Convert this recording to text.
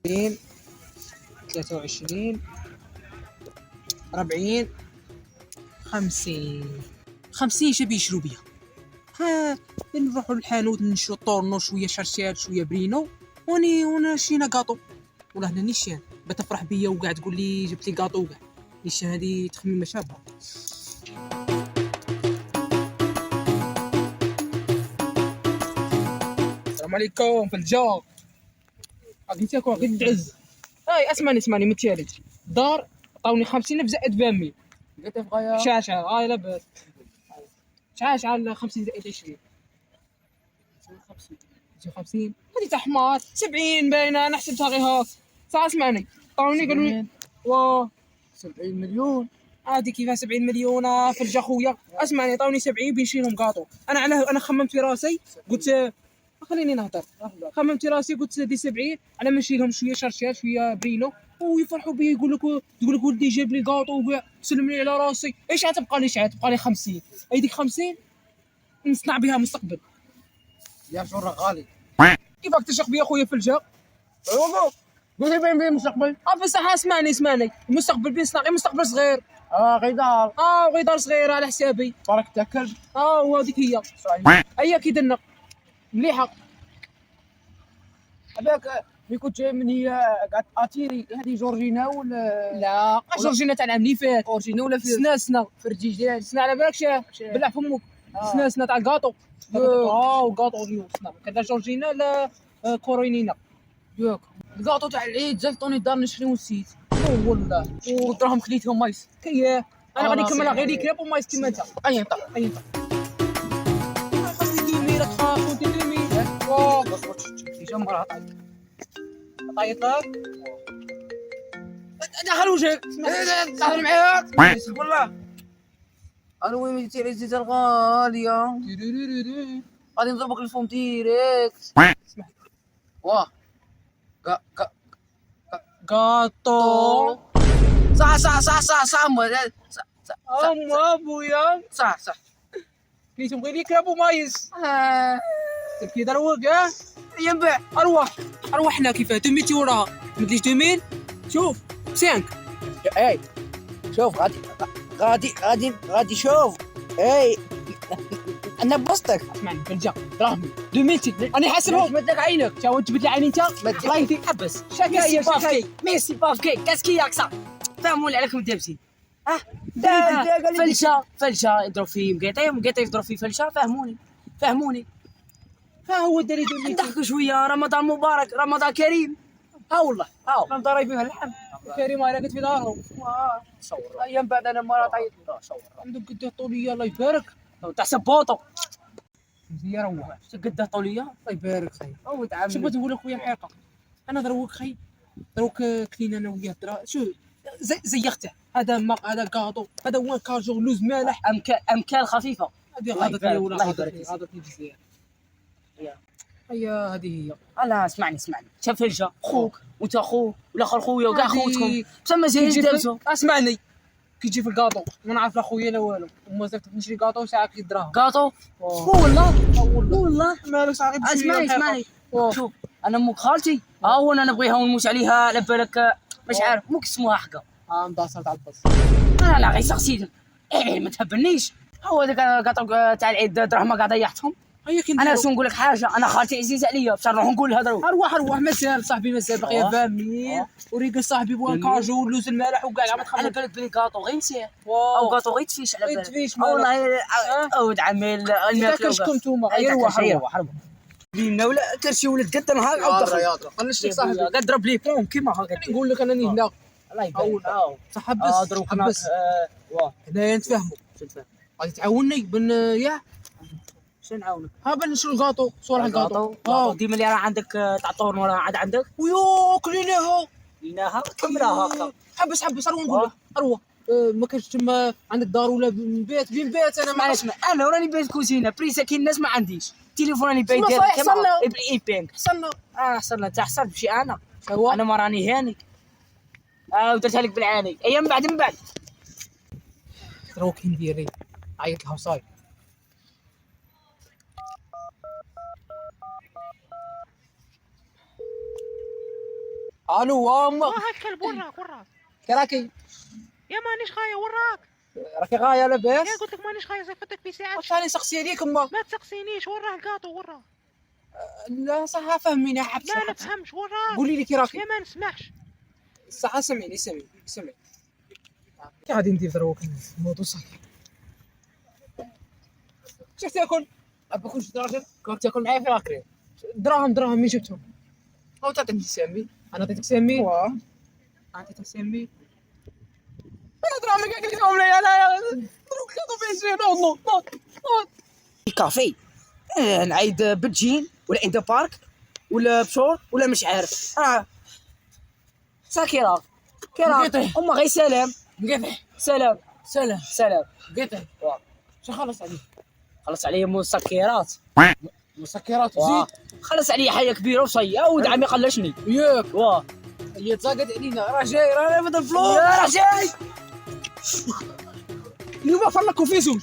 22 23 40 50 شبي يشرو بيها. ها نروحوا للحانوت نشرو طورنو شويه شرشال شويه برينو وانا شينا كاطو ولا هنا نيشان بتفرح بيا وقاعد تقول لي جبت لي كاطو وكاع نيشان هذه تخميمه شابه. السلام عليكم في الجو غادي تاكل غادي تعز. هاي اسمعني متيالج دار عطاوني 50 زائد 20 قلت بغايا شاشة هاي لاباس شحال 50 زائد 20 50 هذه تاع حمار 70 باينه انا حسبتها غير هاك. صح اسمعني عطاوني قالوا لي 70 مليون عادي كيفاه 70 مليون في الجا خويا. اسمعني عطاوني 70 بنشريهم كاطو. انا خممت في راسي قلت خليني نهضر. خممت في راسي قلت دي 70 على ما نشري لهم شويه شرشال شويه برينو ويفرحوا بي يقول لك ولدي جاب لي كاطو وكاع سلم لي على راسي. ايش عتبقى لي تبقى لي 50 هذيك 50 نصنع بها مستقبل. يا شو غالي كيفاك تشق بيا خويا في الجا؟ قلت لي بين المستقبل بصح اسمعني المستقبل بين صناعي مستقبل صغير. غدار غيدار صغيره على حسابي. برك تاع كلب وهذيك هي كي درنا مليحه. هذاك اللي كنت جاي من هي قاعد اتيري هذه جورجينا ولا لا جورجينا تاع العام اللي فات. جورجينا ولا في سنا فرجيجان سنا على بالك بلع فمك. سنا تاع الكاطو. وكاطو اليوم سنا كذا جورجينا لا كورينينا ياك الكاطو تاع العيد زلطوني الدار نشري ونسيت والله ودراهم خليتهم مايس كيف انا غادي نكملها غير كريب وما كيما انت. اي نطق خاصني دومي راك خاص ودي دومي في جمره عطيت لك دخل وجهك دخل معاك والله انا وين مديتي على الزيت الغاليه غادي نضربك الفم ديريكت اسمح واه كاطو صح ابويا صح كليتهم غير كراب ومايس تبكي دروق ينبع ارواحنا كيفاه 2000 وراها ما تديش 2000 شوف 5 اي شوف غادي شوف اي انا بوسطك اسمعني فلجا دراهمي 2000 انا حاسبهم مد لك عينك تا تجبد لي عيني انت الله يهديك حبس شكايه ميسي بافكي كاسكي ياكسا فهموا عليكم دابسين فلشة يضرب فيه مقيطي يضرب فيه فلشة فهموني ها هو الدليل نضحكوا شويه رمضان مبارك رمضان كريم ها والله راه ضاري فيها اللحم كريم انا قلت في دارهم صور ايام بعد انا ما عيط صور عندك قده طوليه الله يبارك تاع سبوطو مزيان روح قده طوليه الله يبارك خي او تعامل شو بغيت نقول لك خويا الحقيقه انا دروك خي دروك كلينا انا وياه شو زيخته هذا كاطو هذا هو كاجو لوز مالح امكال خفيفه هذه غاضتني ولا غاضتني بزاف هي هذه هي. لا اسمعني شاف فلجة خوك وانت خوك والاخر خويا وكاع خوتهم بسما زين دابزو اسمعني كي تجي في الكاطو ما نعرف لا خويا لا والو وما زلت نشري كاطو ساعه كي دراهم كاطو والله مالك صاحبي اسمعني شوف انا امك خالتي وانا نبغيها ونموت عليها على بالك مش عارف موك اسمها حقا مداصل تاع البص لا غير سقسيتك ما تهبلنيش هو هذاك كاطو تاع العيد دراهم قاعد ضيعتهم. انا شنو نقول لك حاجه انا خالتي عزيزه عليا باش نروح نقول لها دروك اروح مازال صاحبي مازال باقي 20 وريق صاحبي بوان كاجو ولوز المالح وكاع على بالك بلي كاطو غير نسير او كاطو غير تفيش على بالك والله اود عميل الماكله كاش كنتوما روح لينا ولا كرشي ولا قد نهار عاود دخل خليش صاحبي قد ضرب لي بوم كيما هكا نقول لك انني هنا الله يبارك صح حبس هنايا نتفاهموا غادي تعاوني بن ياه شنو نعاونك بن نشرو الكاطو صور الكاطو ديما اللي راه عندك تاع طور وراه عاد عندك ويوك ليناها كملها هكا حبس اروح نقول اروح ما كانش تما عندك دار ولا بيت انا ما اسمع انا راني بيت كوزينه بريسا كي الناس ما عنديش تليفون راني بايت كما اي بانك حصلنا انت حصلت بشي انا هو انا ما راني هاني ودرتها لك بالعاني ايام من بعد روك نديري عيط لها وصاي الو واما واه الكلب وراك كراكي يا مانيش غاية وراك راكي غايه لاباس يا قلت لك مانيش غاية صفتك في ساعة واش راني نسقسي عليك ما ما تسقسينيش وراه الكاطو وراه لا صح فهميني حبس ما نفهمش وراه قولي لي كي راكي يا ما نسمعش صح سمعني كي غادي ندير دروك الموضوع صافي شفت تاكل باكل شي راجل كنت تاكل معايا في لاكريم. دراهم مين جبتهم هو تعطيني سامي. انا عطيتك سامي واه عطيتك سامي انا دراهم كاع قلتهم لي انا دروك كاطو في نوض الكافي نعيد بتجين ولا عند بارك ولا بشور ولا مش عارف ساكيرا كيرا هما غير سلام نقطع سلام نقطع شو خلص عليه خلص عليه مسكرات مسكرات واه. زيد خلص عليه حاجه كبيره وصي ود عمي قلشني ياك واه هي تساقط علينا راه جاي راه بدا الفلوس يا رجال اليوم فرلكم في زوج